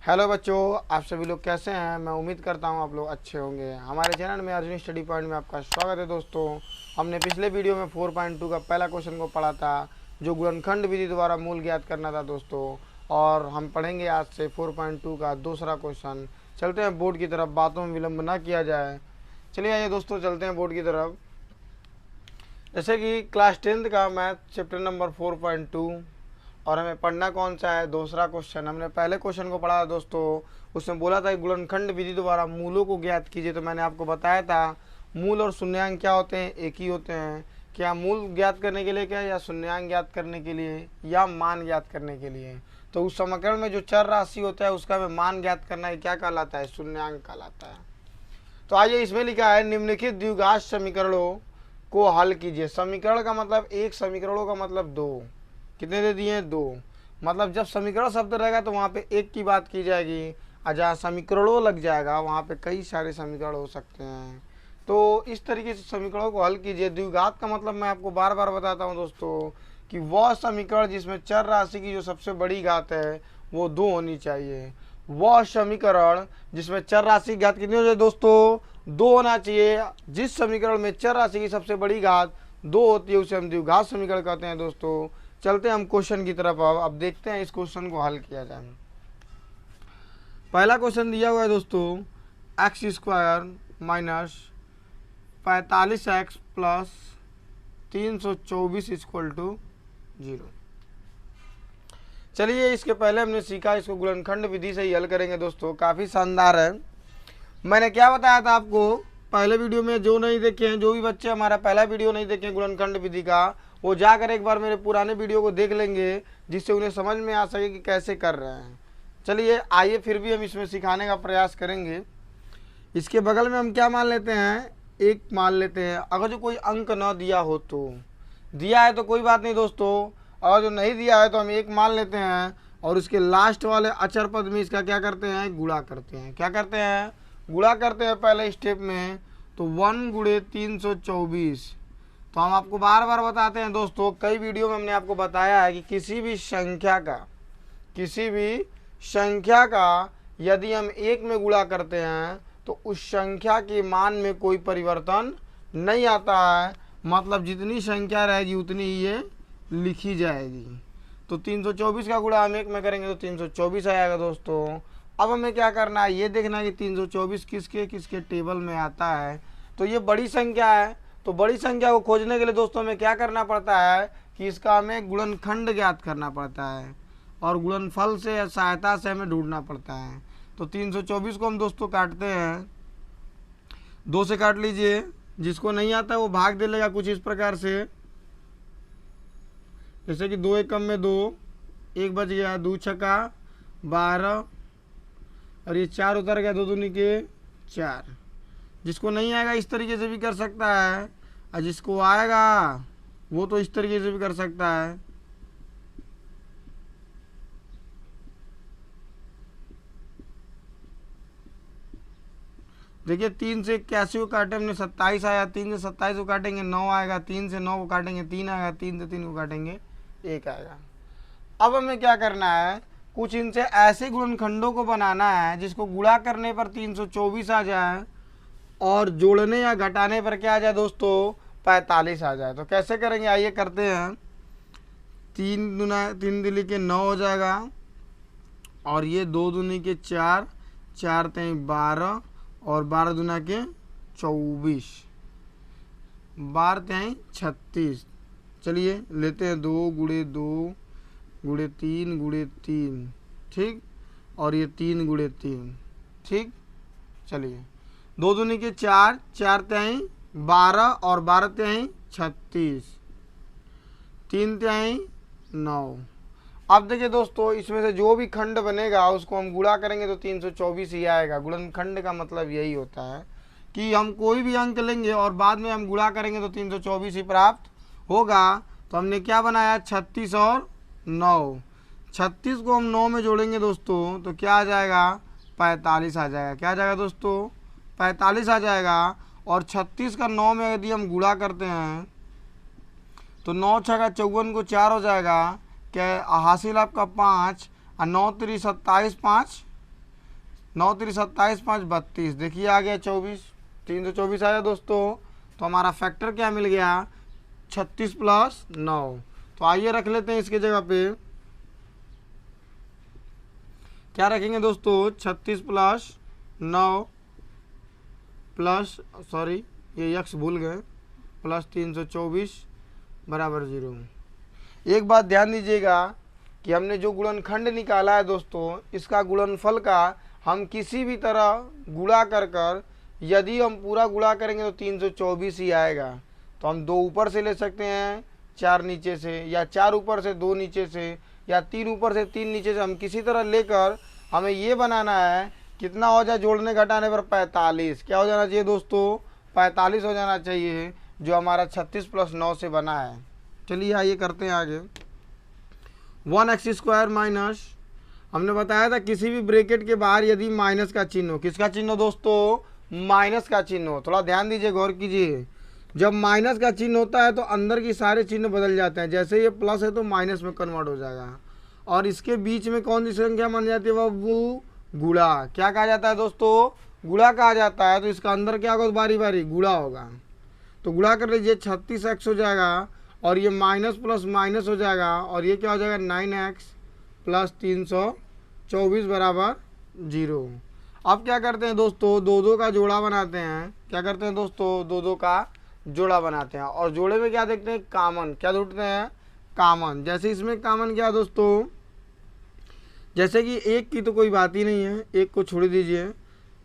Hello बच्चों, आप सभी लोग कैसे हैं। मैं उम्मीद करता हूं आप लोग अच्छे होंगे। हमारे चैनल में अर्जुन स्टडी पॉइंट में आपका स्वागत है। दोस्तों, हमने पिछले वीडियो में 4.2 का पहला क्वेश्चन को पढ़ा था, जो गुणनखंड विधि द्वारा मूल ज्ञात करना था दोस्तों। और हम पढ़ेंगे आज से 4.2 का दूसरा क्वेश्चन। चलते हैं बोर्ड की तरफ, बातों में विलम्ब ना किया जाए। चलिए आइए दोस्तों, चलते हैं बोर्ड की तरफ। जैसे कि क्लास 10th का मैथ चैप्टर नंबर 4.2 और हमें पढ़ना कौन सा है, दूसरा क्वेश्चन। हमने पहले क्वेश्चन को पढ़ा था दोस्तों, उसमें बोला था कि गुणनखंड विधि द्वारा मूलों को ज्ञात कीजिए। तो मैंने आपको बताया था मूल और शून्यांक क्या होते हैं, एक ही होते हैं। क्या मूल ज्ञात करने के लिए क्या, या शून्यांक ज्ञात करने के लिए, या मान ज्ञात करने के लिए। तो उस समीकरण में जो चर राशि होता है उसका हमें मान ज्ञात करना है, क्या कहलाता है, शून्यांक कहलाता है। तो आइए, इसमें लिखा है निम्नलिखित द्विघात समीकरणों को हल कीजिए। समीकरण का मतलब एक, समीकरणों का मतलब दो। कितने दे दिए हैं, दो। मतलब जब समीकरण शब्द रहेगा तो वहाँ पे एक की बात की जाएगी, और जहाँ समीकरणों लग जाएगा वहाँ पे कई सारे समीकरण हो सकते हैं। तो इस तरीके से समीकरणों को हल कीजिए। द्विघात का मतलब मैं आपको बार बार बताता हूँ दोस्तों, कि वह समीकरण जिसमें चर राशि की जो सबसे बड़ी घात है वो दो होनी चाहिए। वह समीकरण जिसमें चर राशि की घात कितनी हो जाए दोस्तों, दो होना चाहिए। जिस समीकरण में चर राशि की सबसे बड़ी घात दो होती है उसे हम द्विघात समीकरण कहते हैं दोस्तों। चलते हैं हम क्वेश्चन की तरफ। अब देखते हैं इस क्वेश्चन को हल किया जाए। पहला क्वेश्चन दिया हुआ है दोस्तों, X square minus 45x plus 324 equal to 0। चलिए, इसके पहले हमने सीखा, इसको गुणनखंड विधि से ही हल करेंगे दोस्तों। काफ़ी शानदार है। मैंने क्या बताया था आपको पहले वीडियो में, जो नहीं देखे हैं, जो भी बच्चे हमारा पहला वीडियो नहीं देखे गुणनखंड विधि का, वो जाकर एक बार मेरे पुराने वीडियो को देख लेंगे, जिससे उन्हें समझ में आ सके कि कैसे कर रहे हैं। चलिए आइए, फिर भी हम इसमें सिखाने का प्रयास करेंगे। इसके बगल में हम क्या मान लेते हैं, एक मान लेते हैं। अगर जो कोई अंक न दिया हो तो, दिया है तो कोई बात नहीं दोस्तों, और जो नहीं दिया है तो हम एक मान लेते हैं, और उसके लास्ट वाले अचर पद में इसका क्या करते हैं, गुणा करते हैं। क्या करते हैं, गुणा करते हैं पहले स्टेप में। तो 1 गुणे 324। तो हम आपको बार बार बताते हैं दोस्तों, कई वीडियो में हमने आपको बताया है कि किसी भी संख्या का यदि हम एक में गुणा करते हैं तो उस संख्या के मान में कोई परिवर्तन नहीं आता है। मतलब जितनी संख्या रहेगी उतनी ही ये लिखी जाएगी। तो 324 का गुणा हम एक में करेंगे तो 324 आएगा दोस्तों। अब हमें क्या करना है, ये देखना है कि 324 किसके किसके टेबल में आता है। तो ये बड़ी संख्या है, तो बड़ी संख्या को खोजने के लिए दोस्तों हमें क्या करना पड़ता है कि इसका हमें गुणनखंड ज्ञात करना पड़ता है, और गुणनफल से सहायता से हमें ढूंढना पड़ता है। तो 324 को हम दोस्तों काटते हैं, 2 से काट लीजिए। जिसको नहीं आता है वो भाग दे लेगा कुछ इस प्रकार से, जैसे कि 2 एकम में 2, 1 बच गया, 2 छक्का 12, और ये 4 उतर गया, 2 दूनी के 4। जिसको नहीं आएगा इस तरीके से भी कर सकता है, और जिसको आएगा वो तो इस तरीके से भी कर सकता है। देखिए, 3 से 81 को काटे हमने 27 आया, 3 से 27 को काटेंगे 9 आएगा, 3 से 9 को काटेंगे 3 आएगा, 3 से 3 को काटेंगे 1 आएगा। अब हमें क्या करना है, कुछ इनसे ऐसे गुणनखंडों को बनाना है जिसको गुणा करने पर 324 आ जाए, और जोड़ने या घटाने पर क्या आ जाए दोस्तों, 45 आ जाए। तो कैसे करेंगे, आइए करते हैं। 3 दूनी के 9 हो जाएगा, और ये 2 दूनी के 4, 4 तेईं 12, और 12 दूना के 24, 12 तेईं 36। चलिए लेते हैं 2 गुणे 2 गुणे 3 गुणे 3, ठीक, और ये 3 गुणे 3, ठीक। चलिए 2 दूनी के 4, 4 तेईं 12, और 12 तेईं 36, 3 तेईं 9। अब देखिए दोस्तों, इसमें से जो भी खंड बनेगा उसको हम गुणा करेंगे तो 324 ही आएगा। गुणनखंड का मतलब यही होता है कि हम कोई भी अंक लेंगे और बाद में हम गुणा करेंगे तो 324 ही प्राप्त होगा। तो हमने क्या बनाया, 36 और 9। 36 को हम 9 में जोड़ेंगे दोस्तों तो क्या आ जाएगा, 45 आ जाएगा। क्या आ जाएगा दोस्तों, 45 आ जाएगा। और 36 का 9 में यदि हम गुणा करते हैं तो 9 छक्का 54 को 4 हो जाएगा। क्या हासिल आपका 5, और 9 3 27, 5 9 3 27, 5 32, देखिए आ गया 24, 324 आया दोस्तों। तो हमारा फैक्टर क्या मिल गया, 36 प्लस 9। तो आइए रख लेते हैं इसके जगह पे, क्या रखेंगे दोस्तों, 36 प्लस 9 प्लस, सॉरी ये यक्स भूल गए, प्लस 324 बराबर 0। एक बात ध्यान दीजिएगा कि हमने जो गुणनखंड निकाला है दोस्तों, इसका गुणनफल का हम किसी भी तरह गुणा कर यदि हम पूरा गुणा करेंगे तो 324 ही आएगा। तो हम 2 ऊपर से ले सकते हैं, 4 नीचे से, या 4 ऊपर से 2 नीचे से, या 3 ऊपर से 3 नीचे से, हम किसी तरह लेकर हमें ये बनाना है कितना हो जाए जोड़ने घटाने पर 45। क्या हो जाना चाहिए दोस्तों, 45 हो जाना चाहिए, जो हमारा 36 प्लस 9 से बना है। चलिए आइए करते हैं आगे। 1x² माइनस, हमने बताया था किसी भी ब्रैकेट के बाहर यदि माइनस का चिन्ह हो, किसका चिन्ह हो दोस्तों, माइनस का चिन्ह हो। थोड़ा ध्यान दीजिए, गौर कीजिए, जब माइनस का चिन्ह होता है तो अंदर की सारे चिन्ह बदल जाते हैं। जैसे ये प्लस है तो माइनस में कन्वर्ट हो जाएगा, और इसके बीच में कौन सी संख्या मान जाती है, वो गुणा। क्या कहा जाता है दोस्तों, गुणा कहा जाता है। तो इसका अंदर क्या होगा, बारी बारी गुणा होगा। तो गुणा कर लीजिए, 36x हो जाएगा, और ये माइनस प्लस माइनस हो जाएगा, और ये क्या हो जाएगा 9x प्लस 324 बराबर 0। अब क्या करते हैं दोस्तों, 2 का जोड़ा बनाते हैं। क्या करते हैं दोस्तों, 2 का जोड़ा बनाते हैं, और जोड़े में क्या देखते हैं, कामन। क्या ढूंढते हैं, कामन। जैसे इसमें कामन क्या है दोस्तों, जैसे कि 1 की तो कोई बात ही नहीं है, 1 को छोड़ दीजिए,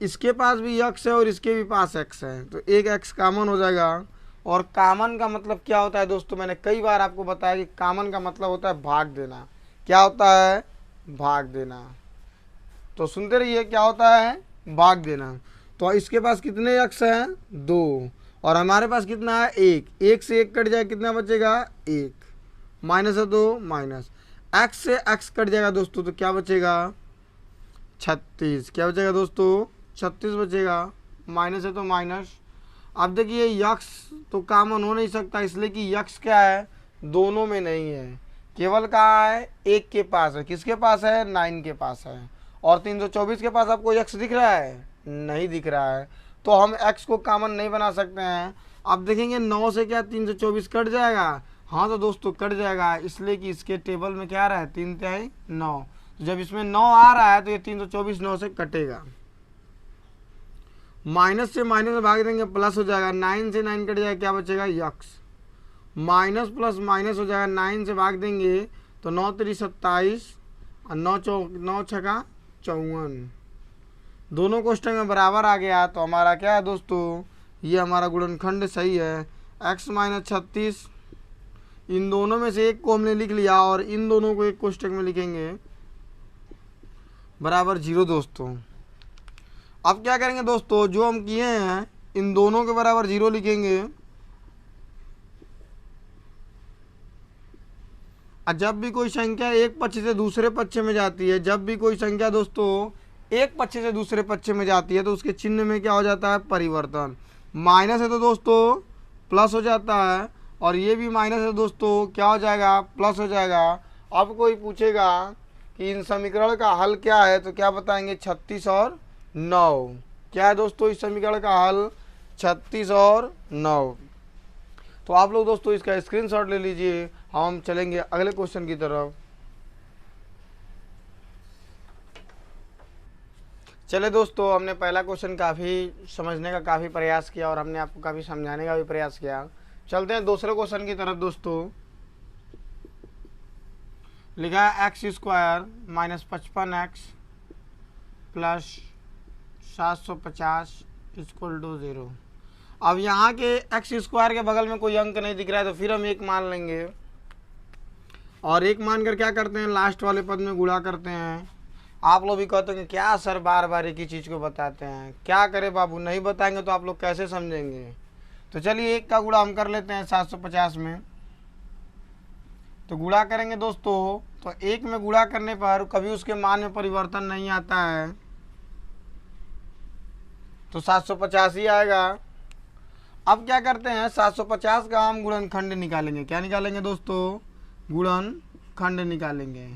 इसके पास भी x है और इसके भी पास x है, तो 1x कामन हो जाएगा। और कामन का मतलब क्या होता है दोस्तों, मैंने कई बार आपको बताया कि कामन का मतलब होता है भाग देना। क्या होता है, भाग देना। तो सुनते रहिए, क्या होता है, भाग देना। तो इसके पास कितने x हैं, 2, और हमारे पास कितना है, 1। 1 से 1 कट जाए, कितना बचेगा, 1, माइनस है तो माइनस, x से x कट जाएगा दोस्तों, तो क्या बचेगा, 36। क्या बचेगा दोस्तों, 36 बचेगा, माइनस है तो माइनस। अब देखिए यक्स तो कॉमन हो नहीं सकता, इसलिए कि यक्स क्या है, दोनों में नहीं है, केवल कहाँ है, 1 के पास है। किसके पास है, 9 के पास है। और 324 के पास आपको यक्स दिख रहा है, नहीं दिख रहा है, तो हम x को कॉमन नहीं बना सकते हैं। अब देखेंगे 9 से क्या 324 कट जाएगा, हाँ तो दोस्तों कट जाएगा, इसलिए कि इसके टेबल में क्या आ रहा है, 3 तिहाई 9। तो जब इसमें 9 आ रहा है तो ये 324 9 से कटेगा। माइनस से माइनस में भाग देंगे, प्लस हो जाएगा, 9 से 9 कट जाएगा, क्या बचेगा, यक्स। माइनस प्लस माइनस हो जाएगा, 9 से भाग देंगे तो 9 3 27 और 9 छका 54, दोनों कोष्टक में बराबर आ गया। तो हमारा क्या है दोस्तों, ये हमारा गुणनखंड सही है। x माइनस 36, इन दोनों में से एक को हमने लिख लिया, और इन दोनों को एक कोष्टक में लिखेंगे, बराबर 0 दोस्तों। अब क्या करेंगे दोस्तों, जो हम किए हैं इन दोनों के बराबर 0 लिखेंगे, और जब भी कोई संख्या एक पक्ष से दूसरे पक्ष में जाती है, जब भी कोई संख्या दोस्तों एक पक्ष से दूसरे पक्ष में जाती है, तो उसके चिन्ह में क्या हो जाता है, परिवर्तन। माइनस है तो दोस्तों प्लस हो जाता है, और ये भी माइनस है दोस्तों, क्या हो जाएगा, प्लस हो जाएगा। अब कोई पूछेगा कि इन समीकरण का हल क्या है, तो क्या बताएंगे, 36 और 9। क्या है दोस्तों इस समीकरण का हल, 36 और 9। तो आप लोग दोस्तों इसका स्क्रीनशॉट ले लीजिए, हम चलेंगे अगले क्वेश्चन की तरफ। चले दोस्तों, हमने पहला क्वेश्चन काफ़ी समझने का काफ़ी प्रयास किया, और हमने आपको काफ़ी समझाने का भी प्रयास किया। चलते हैं दूसरे क्वेश्चन की तरफ दोस्तों। लिखा है x² minus 55x plus 750 equal to 0। अब यहाँ के x² के बगल में कोई अंक नहीं दिख रहा है, तो फिर हम 1 मान लेंगे, और 1 मान कर क्या करते हैं, लास्ट वाले पद में गुणा करते हैं। आप लोग भी कहते हैं क्या सर बार बार एक ही चीज़ को बताते हैं, क्या करें बाबू, नहीं बताएंगे तो आप लोग कैसे समझेंगे। तो चलिए 1 का गुणा हम कर लेते हैं 750 में। तो गुणा करेंगे दोस्तों, तो 1 में गुणा करने पर कभी उसके मान में परिवर्तन नहीं आता है, तो 750 ही आएगा। अब क्या करते हैं, 750 का हम गुणनखंड निकालेंगे। क्या निकालेंगे दोस्तों, गुणनखंड निकालेंगे।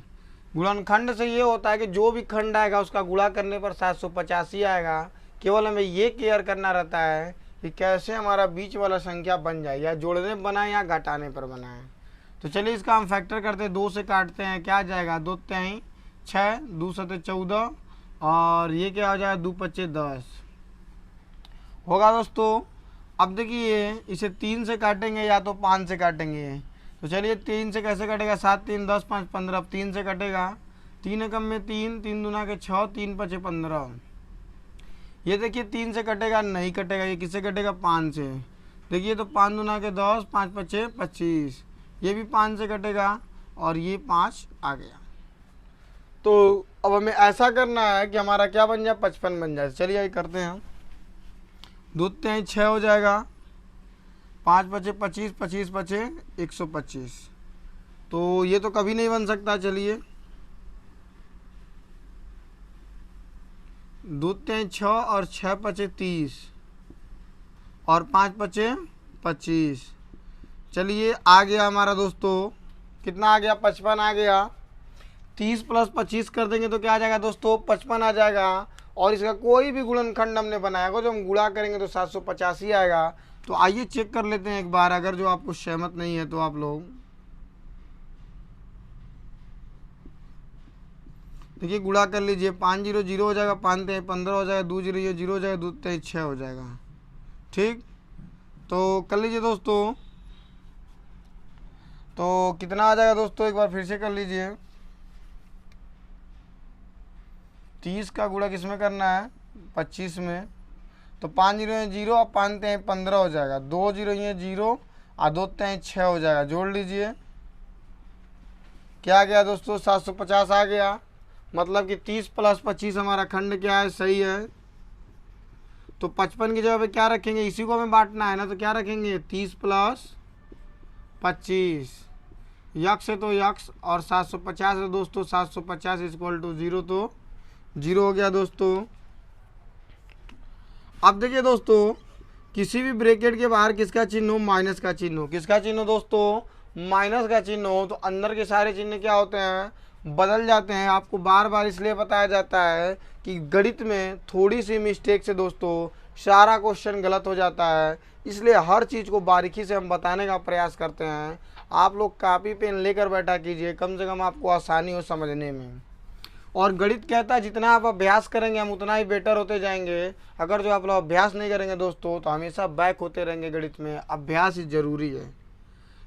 गुणनखंड से ये होता है कि जो भी खंड आएगा उसका गुणा करने पर 785 आएगा। केवल हमें ये केयर करना रहता है कि कैसे हमारा बीच वाला संख्या बन जाए, या जोड़ने पर बनाए या घटाने पर बनाए। तो चलिए इसका हम फैक्टर करते हैं, 2 से काटते हैं, क्या आ जाएगा 2 3 6, 2 7 14, और ये क्या हो जाएगा 2 5 10 होगा दोस्तों। अब देखिए इसे 3 से काटेंगे या तो 5 से काटेंगे। तो चलिए 3 से कैसे कटेगा, 7 3 10 5 15। अब 3 से कटेगा, 3 एकम में 3, 3 दूना के 6, 3 5 15। ये देखिए 3 से कटेगा, नहीं कटेगा। ये किससे कटेगा, 5 से। देखिए तो 5 दूना के 10, 5 5 25। ये भी 5 से कटेगा और ये 5 आ गया। तो अब हमें ऐसा करना है कि हमारा क्या बन जाए, 55 बन जाए। चलिए ये करते हैं। 2 3 6 हो जाएगा, 5 5 25, 25 5 125। तो ये तो कभी नहीं बन सकता। चलिए 2 3 6 और 6 5 30 और 5 5 25। चलिए आ गया हमारा दोस्तों, कितना आ गया, 55 आ गया। 30 + 25 कर देंगे तो क्या आ जाएगा दोस्तों, 55 आ जाएगा। और इसका कोई भी गुणनखंड हमने बनाया हो, जो हम गुणा करेंगे तो 785 आएगा। तो आइए चेक कर लेते हैं एक बार, अगर जो आपको सहमत नहीं है तो आप लोग देखिए गुणा कर लीजिए। 5 0 0 हो जाएगा, 5 3 15 हो जाएगा, 2 0 0 हो जाएगा, 2 3 6 हो जाएगा। ठीक, तो कर लीजिए दोस्तों। तो कितना आ जाएगा दोस्तों, एक बार फिर से कर लीजिए। 30 का गुणा किस में करना है, 25 में। तो 5 0 0 और 5 3 15 हो जाएगा, 2 0 0 और 2 3 6 हो जाएगा। जोड़ लीजिए, क्या आ गया दोस्तों, 750 आ गया। मतलब कि 30 + 25 हमारा खंड क्या है, सही है। तो 55 की जगह पे क्या रखेंगे, इसी को हमें बांटना है ना, तो क्या रखेंगे 30 + 25, यक्स है तो यक्स, और 750 है दोस्तों, 750 = 0, तो 0 हो गया दोस्तों। अब देखिए दोस्तों, किसी भी ब्रैकेट के बाहर किसका चिन्ह हो, माइनस का चिन्ह हो। किसका चिन्ह हो दोस्तों, माइनस का चिन्ह हो, तो अंदर के सारे चिन्ह क्या होते हैं, बदल जाते हैं। आपको बार बार इसलिए बताया जाता है कि गणित में थोड़ी सी मिस्टेक से दोस्तों सारा क्वेश्चन गलत हो जाता है। इसलिए हर चीज़ को बारीकी से हम बताने का प्रयास करते हैं। आप लोग कापी पेन लेकर बैठा कीजिए, कम से कम आपको आसानी हो समझने में। और गणित कहता है जितना आप अभ्यास करेंगे हम उतना ही बेटर होते जाएंगे। अगर जो आप लोग अभ्यास नहीं करेंगे दोस्तों तो हमेशा बैक होते रहेंगे। गणित में अभ्यास ही जरूरी है।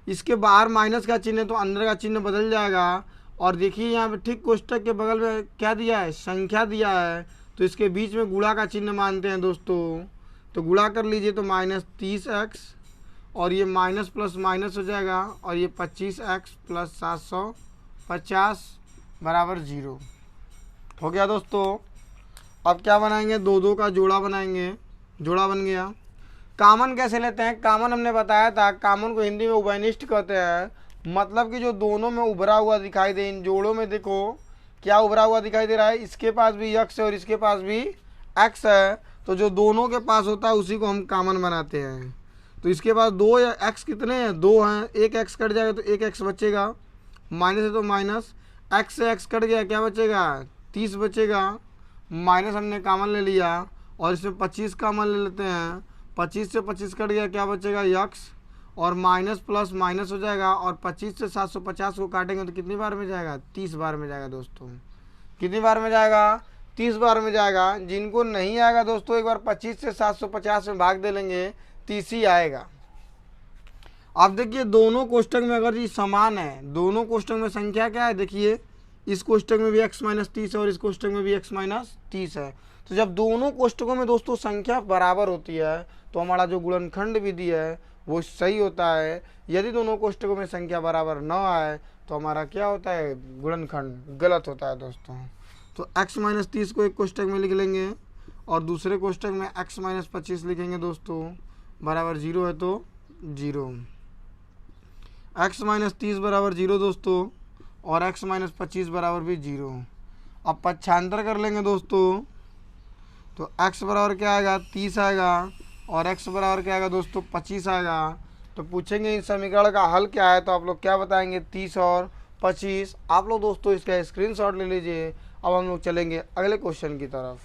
इसके बाहर माइनस का चिन्ह है तो अंदर का चिन्ह बदल जाएगा। और देखिए यहाँ पे ठीक कोष्टक के बगल में क्या दिया है, संख्या दिया है, तो इसके बीच में गुणा का चिन्ह मानते हैं दोस्तों। तो गुणा कर लीजिए, तो -30x और ये माइनस प्लस माइनस हो जाएगा, और ये 25x + 750 = 0 हो गया दोस्तों। अब क्या बनाएंगे, 2 2 का जोड़ा बनाएंगे, जोड़ा बन गया। कामन कैसे लेते हैं, कामन हमने बताया था, कामन को हिंदी में उभयनिष्ठ कहते हैं। मतलब कि जो दोनों में उभरा हुआ दिखाई दे, इन जोड़ों में देखो क्या उभरा हुआ दिखाई दे रहा है, इसके पास भी x है और इसके पास भी x है, तो जो दोनों के पास होता है उसी को हम कामन बनाते हैं। तो इसके पास 2 या x कितने हैं, 2 हैं, एक x कट जाएगा तो एक x बचेगा, माइनस है तो माइनस, x से x कट गया, क्या बचेगा 30 बचेगा, माइनस हमने कामन ले लिया, और इसमें 25 कामन ले लेते हैं, 25 से 25 कट गया, क्या बचेगा x, और माइनस प्लस माइनस हो जाएगा, और 25 से 750 को काटेंगे तो कितनी बार में जाएगा, 30 बार में जाएगा दोस्तों। कितनी बार में जाएगा, 30 बार में जाएगा। जिनको नहीं आएगा दोस्तों, एक बार 25 से 750 में भाग दे लेंगे, 30 ही आएगा। अब देखिए दोनों कोष्टक में अगर ये समान है, दोनों कोष्टक में संख्या क्या है, देखिए इस कोष्टक में भी x - 30 है और इस कोष्टक में भी x - 30 है। तो जब दोनों कोष्टकों में दोस्तों संख्या बराबर होती है तो हमारा जो गुणनखंड विधि है वो सही होता है। यदि दोनों कोष्टकों में संख्या बराबर न आए तो हमारा क्या होता है, गुणनखंड गलत होता है दोस्तों। तो x - 30 को एक कोष्टक में लिख लेंगे और दूसरे कोष्टक में x - 25 लिखेंगे दोस्तों, बराबर 0 है तो 0। x - 30 बराबर 0 दोस्तों, और x - 25 बराबर भी 0। अब पक्षांतर कर लेंगे दोस्तों, तो x बराबर क्या आएगा, 30 आएगा, और x बराबर क्या आएगा दोस्तों, 25 आएगा। तो पूछेंगे इस समीकरण का हल क्या है, तो आप लोग क्या बताएंगे, 30 और 25। आप लोग दोस्तों इसका स्क्रीनशॉट ले लीजिए। अब हम लोग चलेंगे अगले क्वेश्चन की तरफ।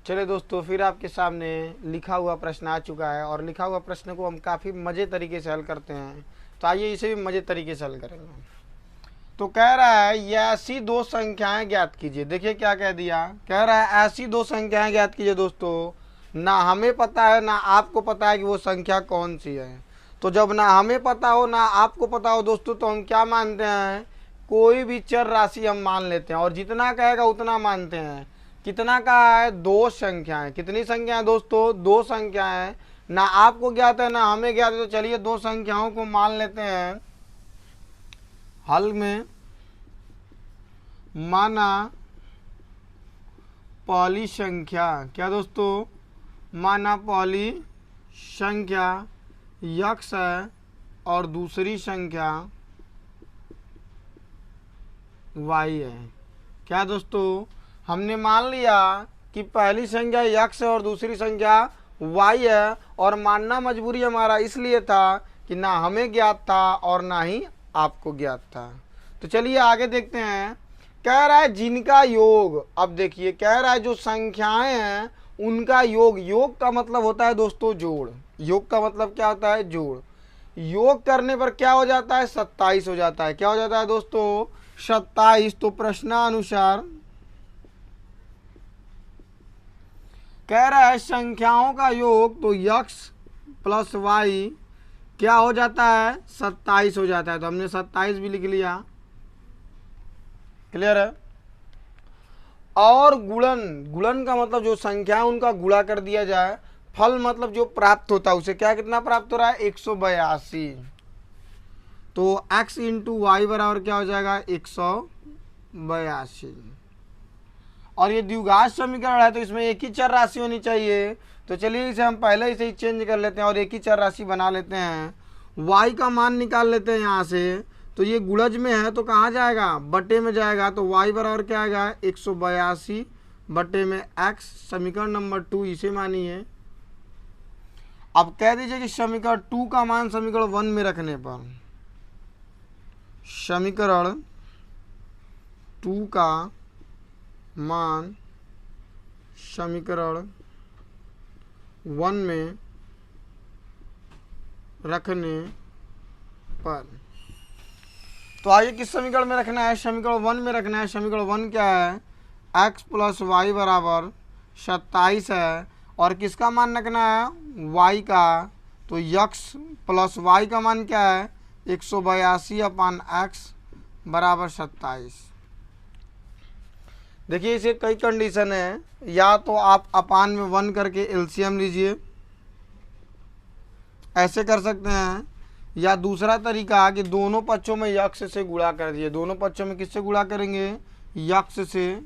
चलिए दोस्तों, फिर आपके सामने लिखा हुआ प्रश्न आ चुका है और लिखा हुआ प्रश्न को हम काफ़ी मज़े तरीके से हल करते हैं। तो आइए इसे भी मज़े तरीके से हल करेंगे। तो कह रहा है ये ऐसी दो संख्याएं ज्ञात कीजिए। देखिए क्या कह दिया, कह रहा है ऐसी दो संख्याएं ज्ञात कीजिए। दोस्तों ना हमें पता है ना आपको पता है कि वो संख्या कौन सी है। तो जब ना हमें पता हो ना आपको पता हो दोस्तों, तो हम क्या मानते हैं, कोई भी चर राशि हम मान लेते हैं और जितना कहेगा उतना मानते हैं। कितना का है, दो संख्याएं। कितनी संख्याएं दोस्तों, दो संख्याएं। ना आपको ज्ञात है ना हमें ज्ञात है, तो चलिए दो संख्याओं को मान लेते हैं। हल में माना पहली संख्या, क्या दोस्तों, माना पहली संख्या x है और दूसरी संख्या y है। क्या दोस्तों, हमने मान लिया कि पहली संख्या x है और दूसरी संख्या y है, और मानना मजबूरी हमारा इसलिए था कि ना हमें ज्ञात था और ना ही आपको ज्ञात था। तो चलिए आगे देखते हैं। कह रहा है जिनका योग, अब देखिए कह रहा है जो संख्याएं हैं उनका योग। योग का मतलब होता है दोस्तों जोड़। योग का मतलब क्या होता है, जोड़। योग करने पर क्या हो जाता है, 27 हो जाता है। क्या हो जाता है दोस्तों, 27। तो प्रश्नानुसार कह रहा है संख्याओं का योग, तो x प्लस वाई क्या हो जाता है, 27 हो जाता है। तो हमने 27 भी लिख लिया। क्लियर है। और गुणन, गुणन का मतलब जो संख्या उनका गुणा कर दिया जाए। फल मतलब जो प्राप्त होता है उसे क्या, कितना प्राप्त हो रहा है, 182। तो x इंटू वाई बराबर क्या हो जाएगा, 182। और ये द्विघात समीकरण है तो इसमें एक ही चर राशि होनी चाहिए। तो चलिए इसे हम पहले से ही चेंज कर लेते हैं और एक ही चर राशि बना लेते हैं। y का मान निकाल लेते हैं यहाँ से। तो ये गुणज में है तो कहाँ जाएगा, बटे में जाएगा। तो y बराबर क्या आएगा, 182 बटे में x। समीकरण नंबर 2 इसे मानिए। अब कह दीजिए कि समीकरण 2 का मान समीकरण 1 में रखने पर, समीकरण 2 का मान समीकरण 1 में रखने पर, तो आइए किस समीकरण में रखना है, समीकरण 1 में रखना है। समीकरण 1 क्या है, x प्लस वाई बराबर 27 है। और किसका मान रखना है, y का। तो x प्लस वाई का मान क्या है, 182 अपान x बराबर 27। देखिए इसे कई कंडीशन है, या तो आप अपान में 1 करके एलसीएम लीजिए, ऐसे कर सकते हैं। या दूसरा तरीका कि दोनों पक्षों में यक्ष से गुणा कर दिए। दोनों पक्षों में किससे गुणा करेंगे, यक्ष से।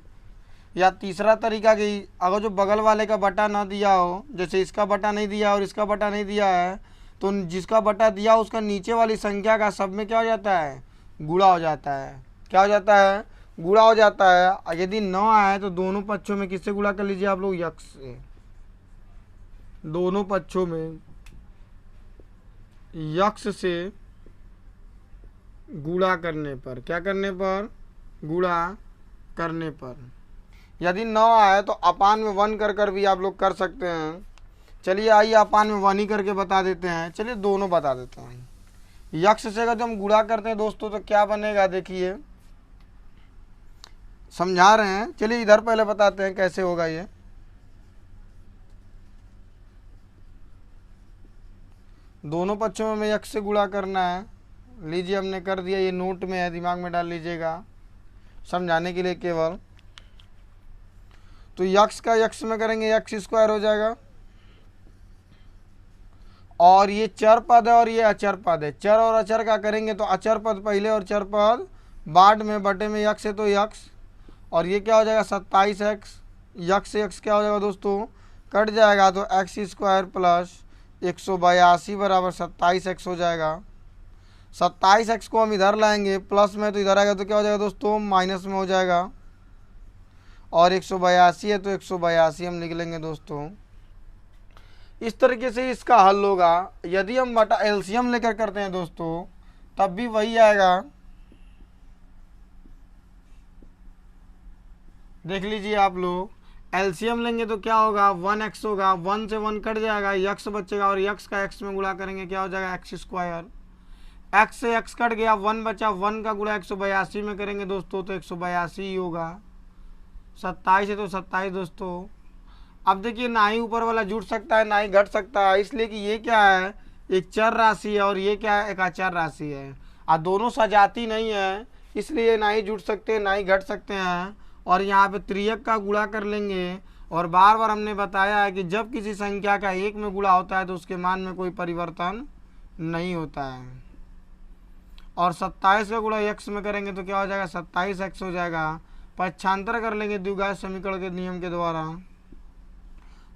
या तीसरा तरीका कि अगर जो बगल वाले का बटा ना दिया हो, जैसे इसका बटा नहीं दिया और इसका बटा नहीं दिया है, तो जिसका बटा दिया उसका नीचे वाली संख्या का सब में क्या हो जाता है, गुणा हो जाता है। क्या हो जाता है, गुणा हो जाता है। यदि 9 आए तो दोनों पक्षों में किससे गुणा कर लीजिए आप लोग, यक्ष से। दोनों पक्षों में यक्ष से गुणा करने पर, क्या करने पर, गुणा करने पर। यदि 9 आए तो अपान में 1 कर भी आप लोग कर सकते हैं। चलिए आइए अपान में 1 ही करके बता देते हैं। चलिए दोनों बता देते हैं। यक्ष से अगर हम गुणा करते हैं दोस्तों तो क्या बनेगा, देखिए समझा रहे हैं। चलिए इधर पहले बताते हैं कैसे होगा ये। दोनों पक्षों में हमें x से गुणा करना है। लीजिए हमने कर दिया, ये नोट में है, दिमाग में डाल लीजिएगा समझाने के लिए केवल। तो x का x में करेंगे x स्क्वायर हो जाएगा। और ये चर पद है और ये अचर पद है। चर और अचर का करेंगे तो अचर पद पहले और चर पद बाद में, बटे में x है तो x। और ये क्या हो जाएगा, 27x। x से x क्या हो जाएगा दोस्तों, कट जाएगा। तो x स्क्वायर प्लस 182 बराबर 27x हो जाएगा। 27x को हम इधर लाएंगे प्लस में, तो इधर आएगा तो क्या हो जाएगा दोस्तों, माइनस में हो जाएगा। और 182 है तो 182 हम लिख लेंगे दोस्तों। इस तरीके से इसका हल होगा। यदि हम बटा एलसीएम लेकर करते हैं दोस्तों तब भी वही आएगा। देख लीजिए आप लोग, एलसीएम लेंगे तो क्या होगा, 1x होगा, 1 से 1 कट जाएगा, यक्स बचेगा और यक्स का x में गुणा करेंगे क्या हो जाएगा एक्स स्क्वायर। x से x कट गया, 1 बचा, 1 का गुणा 182 में करेंगे दोस्तों तो 182 ही होगा। 27 है तो 27 दोस्तों। अब देखिए ना ही ऊपर वाला जुड़ सकता है ना ही घट सकता है, इसलिए कि ये क्या है, एक चर राशि है और ये क्या है, एक अचर राशि है। और दोनों सजाती नहीं है, इसलिए ना ही जुड़ सकते हैं ना ही घट सकते हैं। और यहाँ पे त्रियक का गुणा कर लेंगे। और बार बार हमने बताया है कि जब किसी संख्या का 1 में गुणा होता है तो उसके मान में कोई परिवर्तन नहीं होता है। और 27 का गुणा x में करेंगे तो क्या हो जाएगा, 27x हो जाएगा। पक्षांतर कर लेंगे द्विघात समीकरण के नियम के द्वारा।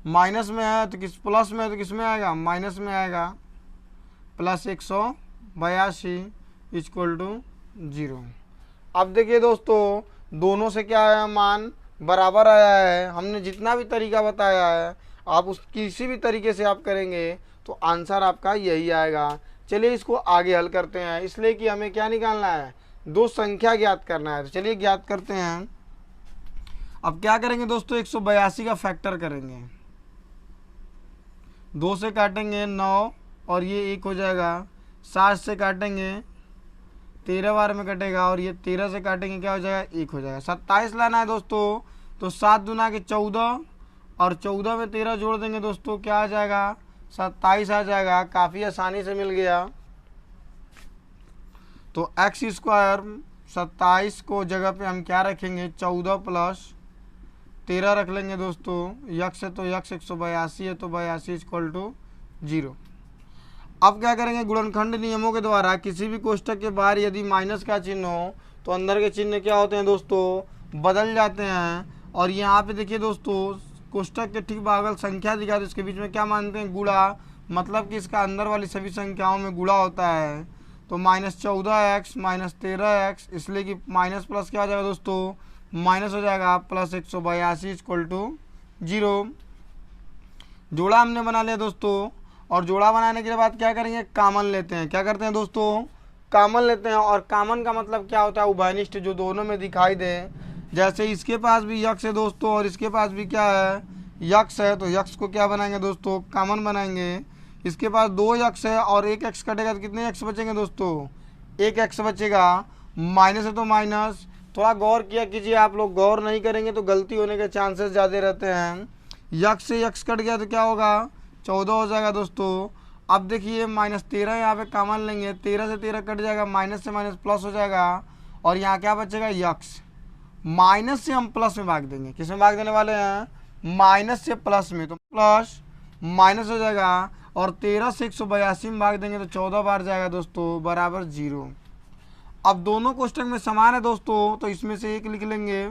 माइनस में है तो किस, प्लस में है तो किस में आएगा, माइनस में आएगा। Plus 182 equal to 0। अब देखिए दोस्तों, दोनों से क्या आया, मान बराबर आया है। हमने जितना भी तरीका बताया है आप उस किसी भी तरीके से आप करेंगे तो आंसर आपका यही आएगा। चलिए इसको आगे हल करते हैं, इसलिए कि हमें क्या निकालना है, दो संख्या ज्ञात करना है। तो चलिए ज्ञात करते हैं। अब क्या करेंगे दोस्तों, 182 का फैक्टर करेंगे। 2 से काटेंगे 9 और ये 1 हो जाएगा। 7 से काटेंगे 13 बार में कटेगा और ये 13 से काटेंगे क्या हो जाएगा, 1 हो जाएगा। 27 लाना है दोस्तों तो 7 दूना के 14 और 14 में 13 जोड़ देंगे दोस्तों क्या आ जाएगा, 27 आ जाएगा। काफ़ी आसानी से मिल गया। तो एक्स स्क्वायर 27 को जगह पे हम क्या रखेंगे, 14 प्लस 13 रख लेंगे दोस्तों। यक्स है तो यक्स 182 है तो 82 इक्वल टू 0। अब क्या करेंगे, गुणनखंड नियमों के द्वारा किसी भी कोष्टक के बाहर यदि माइनस का चिन्ह हो तो अंदर के चिन्ह क्या होते हैं दोस्तों, बदल जाते हैं। और यहाँ पे देखिए दोस्तों, कोष्टक के ठीक बगल संख्या दिखा तो इसके बीच में क्या मानते हैं, गुणा, मतलब कि इसका अंदर वाली सभी संख्याओं में गुणा होता है। तो -14x -13x, इसलिए कि माइनस प्लस क्या हो जाएगा दोस्तों, माइनस हो जाएगा, प्लस 182 इक्वल टू 0। जोड़ा हमने बना लिया दोस्तों। और जोड़ा बनाने के बाद क्या करेंगे, कॉमन लेते हैं। क्या करते हैं दोस्तों, कॉमन लेते हैं। और कॉमन का मतलब क्या होता है, उभयनिष्ठ, जो दोनों में दिखाई दे। जैसे इसके पास भी यक्स है दोस्तों और इसके पास भी क्या है, यक्स है, तो यक्स को क्या बनाएंगे दोस्तों, कॉमन बनाएंगे। इसके पास 2 यक्स है और 1 एक्स कटेगा तो कितने एक्स बचेंगे दोस्तों, 1 एक्स बचेगा। माइनस है तो माइनस। थोड़ा गौर किया कीजिए, आप लोग गौर नहीं करेंगे तो गलती होने के चांसेस ज़्यादा रहते हैं। यक्स से यक्स कट गया तो क्या होगा, 14 हो जाएगा दोस्तों। अब देखिए -13 यहाँ पे कॉमन लेंगे, 13 से 13 कट जाएगा, माइनस से माइनस प्लस हो जाएगा। और यहाँ क्या बचेगा, यक्स। माइनस से हम प्लस में भाग देंगे, किस में भाग देने वाले हैं, माइनस से प्लस में, तो प्लस माइनस हो जाएगा। और 13 से 182 में भाग देंगे तो 14 बार जाएगा दोस्तों, बराबर 0। अब दोनों कोष्टक में समान है दोस्तों तो इसमें से एक लिख लेंगे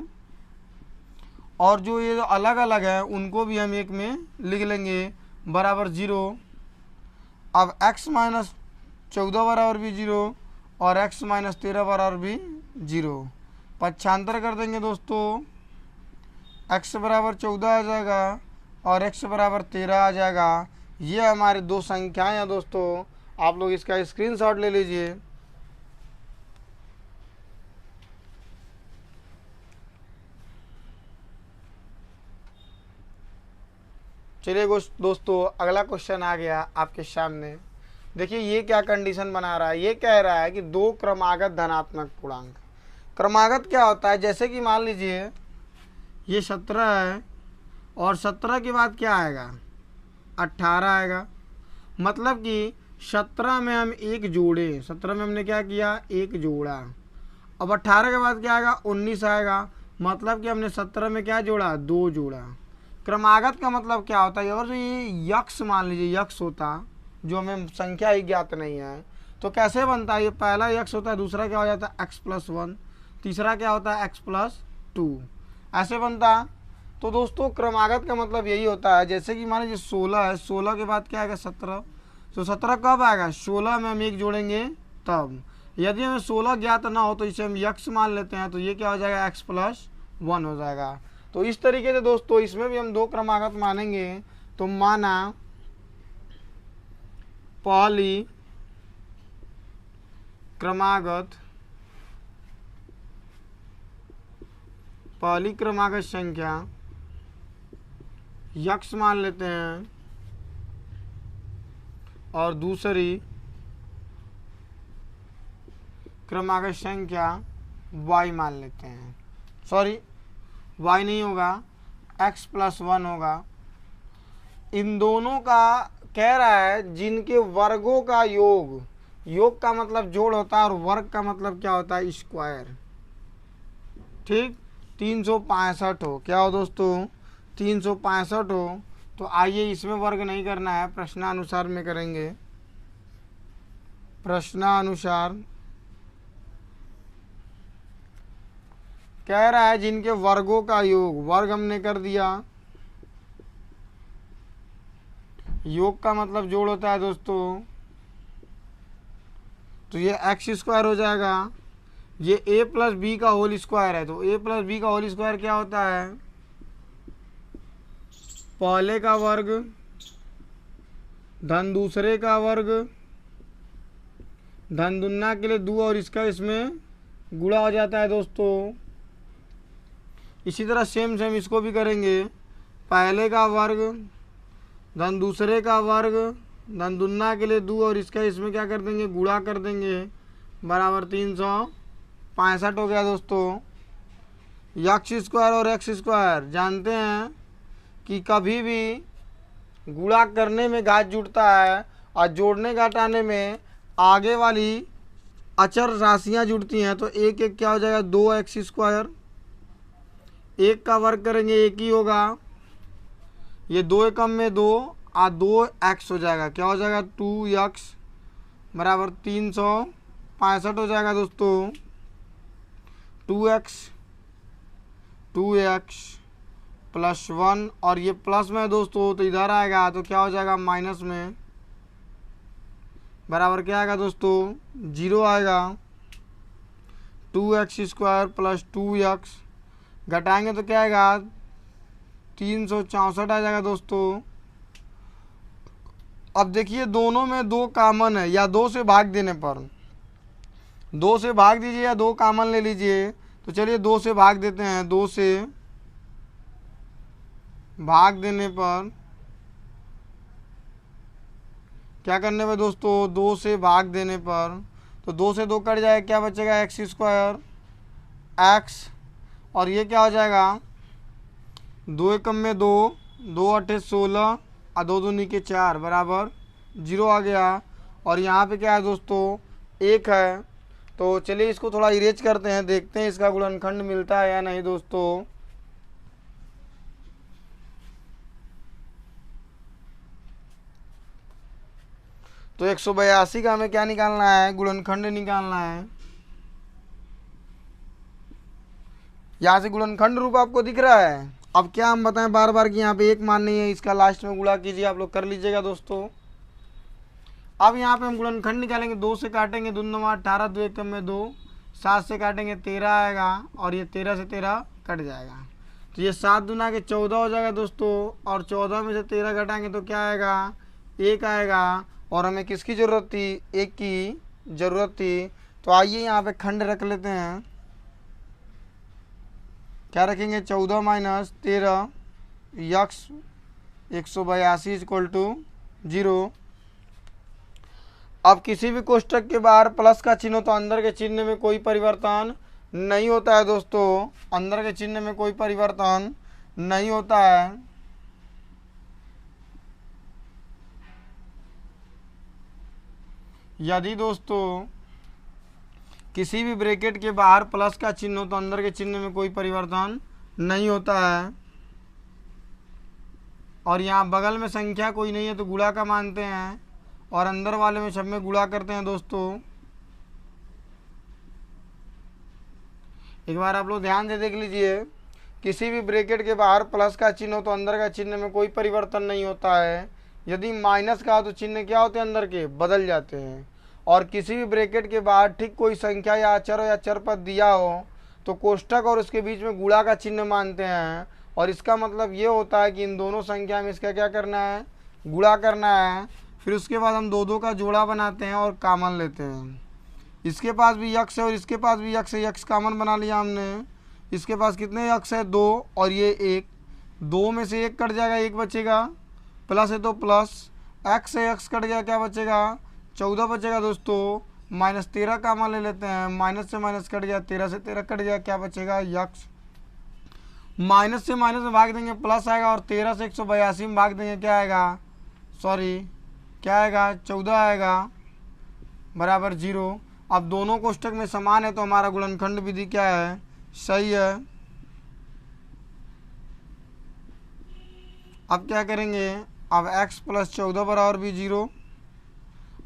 और जो ये अलग अलग है उनको भी हम एक में लिख लेंगे, बराबर 0। अब x -14 बराबर भी 0 और x -13 बराबर भी 0। पक्षांतर कर देंगे दोस्तों, x बराबर 14 आ जाएगा और x बराबर 13 आ जाएगा। ये हमारी दो संख्याएं हैं दोस्तों, आप लोग इसका स्क्रीनशॉट ले लीजिए। चलिए दोस्तों, अगला क्वेश्चन आ गया आपके सामने। देखिए ये क्या कंडीशन बना रहा है, ये कह रहा है कि 2 क्रमागत धनात्मक पूर्णांक। क्रमागत क्या होता है, जैसे कि मान लीजिए ये 17 है और 17 के बाद क्या आएगा, 18 आएगा। मतलब कि 17 में हम एक जोड़े, 17 में हमने क्या किया, एक जोड़ा। अब 18 के बाद क्या आएगा, 19 आएगा। मतलब कि हमने 17 में क्या जोड़ा, 2 जोड़ा। क्रमागत का मतलब क्या होता है, अगर जो ये यक्स मान लीजिए यक्स होता, जो हमें संख्या ही ज्ञात नहीं है, तो कैसे बनता है, ये पहला यक्स होता है, दूसरा क्या हो जाता है x+1, तीसरा क्या होता है x+2, ऐसे बनता। तो दोस्तों क्रमागत का मतलब यही होता है, जैसे कि मान लीजिए 16 है, 16 के बाद क्या आएगा 17, तो 17 कब आएगा, 16 में हम एक जोड़ेंगे तब। यदि हमें 16 ज्ञात ना हो तो इसे हम यक्स मान लेते हैं, तो ये क्या हो जाएगा, x+1 हो जाएगा। तो इस तरीके से दोस्तों इसमें भी हम 2 क्रमागत मानेंगे। तो माना पहली क्रमागत संख्या x मान लेते हैं और दूसरी क्रमागत संख्या y मान लेते हैं। सॉरी, y नहीं होगा, x + 1 होगा। इन दोनों का कह रहा है जिनके वर्गों का योग, योग का मतलब जोड़ होता है और वर्ग का मतलब क्या होता है, स्क्वायर। ठीक, 365 हो, क्या हो दोस्तों, 365 हो। तो आइए इसमें वर्ग नहीं करना है, प्रश्नानुसार में करेंगे। प्रश्नानुसार कह रहा है जिनके वर्गों का योग, वर्ग हमने कर दिया, योग का मतलब जोड़ होता है दोस्तों, तो ये x² हो जाएगा। ये a + b का होल स्क्वायर है, तो a + b का होल स्क्वायर क्या होता है, पहले का वर्ग धन दूसरे का वर्ग धन दुना के लिए 2 और इसका इसमें गुणा हो जाता है दोस्तों। इसी तरह सेम इसको भी करेंगे, पहले का वर्ग धन दूसरे का वर्ग धन दुना के लिए 2 और इसका इसमें क्या कर देंगे, गुणा कर देंगे, बराबर 365 हो गया दोस्तों। x² और x² जानते हैं कि कभी भी गुणा करने में घात जुड़ता है और जोड़ने घटाने में आगे वाली अचर राशियां जुड़ती हैं। तो एक एक क्या हो जाएगा, 2x², एक का वर्ग करेंगे एक ही होगा, ये 2 एकम में 2 और 2x हो जाएगा, क्या हो जाएगा, 2x बराबर 365 हो जाएगा दोस्तों। 2x + 1 और ये प्लस में दोस्तों, तो इधर आएगा तो क्या हो जाएगा, माइनस में, बराबर क्या आएगा दोस्तों, 0 आएगा। 2x² + 2x घटाएंगे तो क्या आएगा, 364 आ जाएगा दोस्तों। अब देखिए दोनों में 2 कॉमन है, या 2 से भाग देने पर, 2 से भाग दीजिए या 2 कॉमन ले लीजिए। तो चलिए 2 से भाग देते हैं, 2 से भाग देने पर क्या करने पर दोस्तों, 2 से भाग देने पर, तो 2 से 2 कट जाएगा, क्या बचेगा, x² x और ये क्या हो जाएगा, 2 एकम में 2, 2 8 16 और 2 दूनी के 4 बराबर 0 आ गया। और यहाँ पे क्या है दोस्तों, 1 है। तो चलिए इसको थोड़ा इरेज करते हैं, देखते हैं इसका गुणनखंड मिलता है या नहीं दोस्तों। तो 182 का हमें क्या निकालना है, गुणनखंड निकालना है। यहाँ से गुणनखंड रूप आपको दिख रहा है। अब क्या हम बताएं बार बार कि यहाँ पे 1 मान नहीं है, इसका लास्ट में गुणा कीजिए, आप लोग कर लीजिएगा दोस्तों। अब यहाँ पे हम गुणनखंड निकालेंगे, 2 से काटेंगे 2 9 18, 2 एकम में 2, 7 से काटेंगे 13 आएगा और ये 13 से 13 कट जाएगा। तो ये 7 दूना के 14 हो जाएगा दोस्तों, और 14 में से 13 घटाएंगे तो क्या आएगा, 1 आएगा। और हमें किसकी ज़रूरत थी, 1 की ज़रूरत थी। तो आइए यहाँ पे खंड रख लेते हैं, क्या रखेंगे, 14 - 13 x 182 = 0। अब किसी भी कोष्टक के बाहर प्लस का चिन्ह हो तो अंदर के चिन्ह में कोई परिवर्तन नहीं होता है दोस्तों, अंदर के चिन्ह में कोई परिवर्तन नहीं होता है। यदि दोस्तों किसी भी ब्रैकेट के बाहर प्लस का चिन्ह हो तो अंदर के चिन्ह में कोई परिवर्तन नहीं होता है। और यहाँ बगल में संख्या कोई नहीं है तो गुणा का मानते हैं, और अंदर वाले में सब में गुणा करते हैं दोस्तों। एक बार आप लोग ध्यान से देख लीजिए, किसी भी ब्रैकेट के बाहर प्लस का चिन्ह हो तो अंदर का चिन्ह में कोई परिवर्तन नहीं होता है। यदि माइनस का हो तो चिन्ह क्या होते हैं, अंदर के बदल जाते हैं। और किसी भी ब्रैकेट के बाहर ठीक कोई संख्या या अचर या चर पद दिया हो तो कोष्टक और उसके बीच में गुणा का चिन्ह मानते हैं। और इसका मतलब ये होता है कि इन दोनों संख्या में इसका क्या करना है, गुणा करना है। फिर उसके बाद हम 2 2 का जोड़ा बनाते हैं और कॉमन लेते हैं। इसके पास भी यक्स है और इसके पास भी यक्स है, यक्स कॉमन बना लिया हमने। इसके पास कितने यक्स है? 2 और ये 1, 2 में से 1 कट जाएगा, 1 बचेगा, प्लस है तो प्लस, एक्स से एक्स कट गया, क्या बचेगा? 14 बचेगा दोस्तों। माइनस 13 कॉमन ले लेते हैं, माइनस से माइनस कट गया, 13 से 13 कट गया, क्या बचेगा? यक्स। माइनस से माइनस में भाग देंगे प्लस आएगा और 13 से 182 में भाग देंगे, क्या आएगा? सॉरी क्या आएगा? 14 आएगा, बराबर 0। अब दोनों कोष्टक में समान है तो हमारा गुणनखंड विधि क्या है? सही है। अब क्या करेंगे? अब x प्लस 14 बराबर भी 0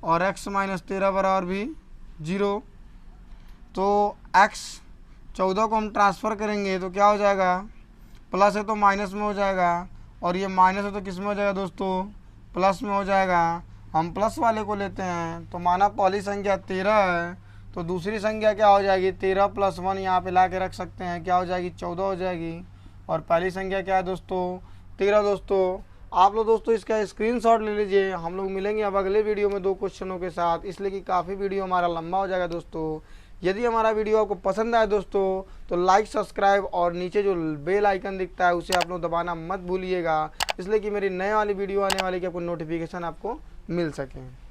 और x माइनस 13 बराबर भी 0। तो x 14 को हम ट्रांसफ़र करेंगे तो क्या हो जाएगा? प्लस है तो माइनस में हो जाएगा और ये माइनस है तो किस में हो जाएगा दोस्तों? प्लस में हो जाएगा। हम प्लस वाले को लेते हैं तो माना पहली संख्या 13 है तो दूसरी संख्या क्या हो जाएगी? 13 + 1 यहाँ पे ला के रख सकते हैं, क्या हो जाएगी? 14 हो जाएगी। और पहली संख्या क्या है दोस्तों? 13 दोस्तों। आप लोग दोस्तों इसका स्क्रीनशॉट ले लीजिए। हम लोग मिलेंगे अब अगले वीडियो में 2 क्वेश्चनों के साथ, इसलिए कि काफ़ी वीडियो हमारा लंबा हो जाएगा दोस्तों। यदि हमारा वीडियो आपको पसंद आए दोस्तों तो लाइक, सब्सक्राइब और नीचे जो बेल आइकन दिखता है उसे आप लोग दबाना मत भूलिएगा, इसलिए कि मेरी नए वाली वीडियो आने वाली की आपको नोटिफिकेशन आपको मिल सके।